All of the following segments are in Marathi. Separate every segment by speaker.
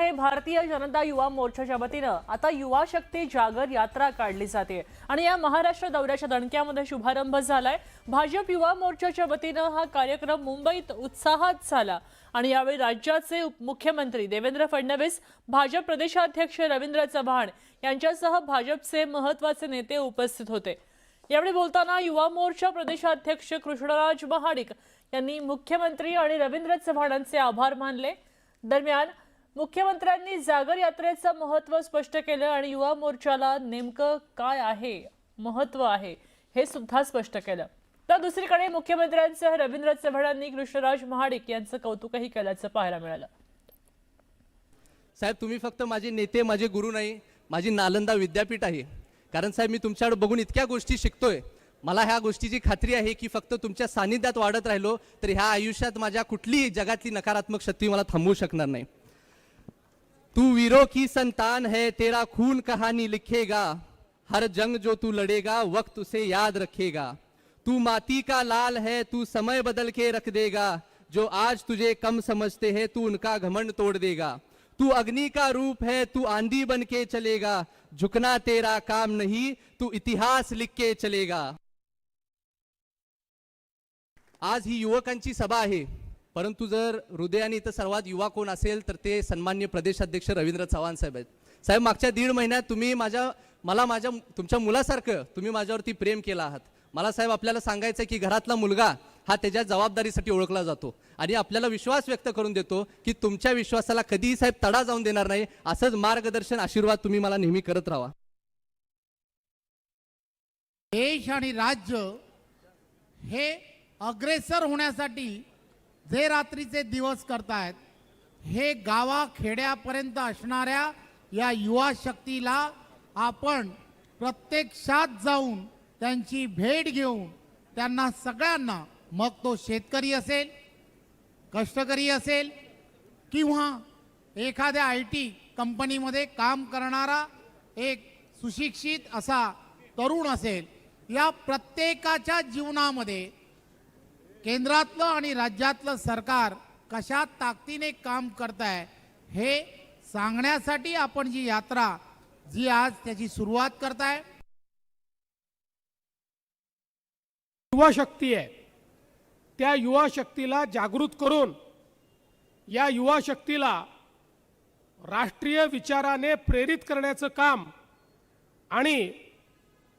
Speaker 1: पुण्यामध्ये भारतीय जनता युवा मोर्चाच्या वतीनं आता युवा शक्ती जागर यात्रा काढली जाते आणि या महाराष्ट्र दौऱ्याच्या दणक्यामध्ये शुभारंभ झालाय। भाजप युवा मोर्चाच्या वतीनं हा कार्यक्रम मुंबईत उत्साहात झाला आणि यावेळी राज्याचे मुख्यमंत्री देवेंद्र फडणवीस, भाजप प्रदेशाध्यक्ष रवींद्र चव्हाण यांच्यासह भाजपचे महत्त्वाचे नेते उपस्थित होते। यावेळी बोलताना युवा मोर्चा प्रदेशाध्यक्ष कृष्णराज महाडिक यांनी मुख्यमंत्री आणि रवींद्र चव्हाणांचे आभार मानले। दरम्यान मुख्यमंत्र्यांनी जागर यात्रेचं महत्त्व स्पष्ट केलं आणि युवा मोर्चाला नेमकं काय आहे महत्त्व आहे हे सुद्धा स्पष्ट केलं। तर दुसरीकडे मुख्यमंत्र्यांसह रवींद्र चव्हाणांनी कृष्णराज महाडिक यांचं कौतुकही केल्याचं पाहायला मिळालं।
Speaker 2: साहेब, तुम्ही फक्त माझे नेते, माझे गुरु नाही, माझी नालंदा विद्यापीठ आहे। कारण साहेब, मी तुमच्याकडे बघून इतक्या गोष्टी शिकतोय। मला ह्या गोष्टीची खात्री आहे की फक्त तुमच्या सानिध्यात वाढत राहिलो तर ह्या आयुष्यात माझ्या कुठलीही जगातली नकारात्मक शक्ती मला थांबवू शकणार नाही। तू वीरों की संतान है, तेरा खून कहानी लिखेगा, हर जंग जो तू लड़ेगा वक्त उसे याद रखेगा। तू माटी का लाल है, तू समय बदल के रख देगा, जो आज तुझे कम समझते हैं तू उनका घमंड तोड़ देगा। तू अग्नि का रूप है, तू आंधी बन के चलेगा, झुकना तेरा काम नहीं, तू इतिहास लिख के चलेगा। आज ही युवकांची सभा आहे, परंतु जर हृदयाने इथं सर्वात युवा कोण असेल तर ते सन्माननीय प्रदेशाध्यक्ष रवींद्र चव्हाण साहेब आहेत। साहेब, मागच्या 1.5 महिन्यात तुम्ही तुमच्या मुलासारखं तुम्ही माझ्यावरती प्रेम केला आहात। मला साहेब आपल्याला सांगायचं आहे की घरातला मुलगा हा त्याच्या जबाबदारीसाठी ओळखला जातो आणि आपल्याला विश्वास व्यक्त करून देतो की तुमच्या विश्वासाला कधीही साहेब तडा जाऊन देणार नाही। असंच मार्गदर्शन आशीर्वाद तुम्ही मला नेहमी करत राहा।
Speaker 3: देश आणि राज्य हे अग्रेसर होण्यासाठी जे रात्रीचे दिवस करतायत, हे गावाखेड्यापर्यंत असणाऱ्या या युवा शक्तीला आपण प्रत्यक्षात जाऊन त्यांची भेट घेऊन त्यांना सगळ्यांना, मग तो शेतकरी असेल, कष्टकरी असेल किंवा एखाद्या IT कंपनीमध्ये काम करणारा एक सुशिक्षित असा तरुण असेल, या प्रत्येकाच्या जीवनामध्ये केंद्रातलं आणि राज्यातलं सरकार कशा ताकदीने काम करत आहे हे सांगण्यासाठी आपण जी यात्रा जी आज त्याची सुरुवात करताय।
Speaker 4: युवा शक्ती आहे, त्या युवा शक्तीला जागृत करून या युवा शक्तीला राष्ट्रीय विचाराने प्रेरित करण्याचं काम आणि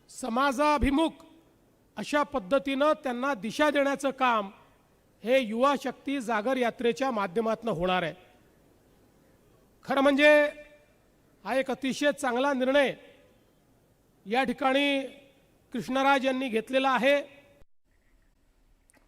Speaker 4: समाजाभिमुख अशा पद्धतीनं त्यांना दिशा देण्याचं काम हे युवा शक्ती जागर यात्रेच्या माध्यमातून होणार आहे। खरं म्हणजे हा एक अतिशय चांगला निर्णय या ठिकाणी कृष्णराज यांनी घेतलेला आहे।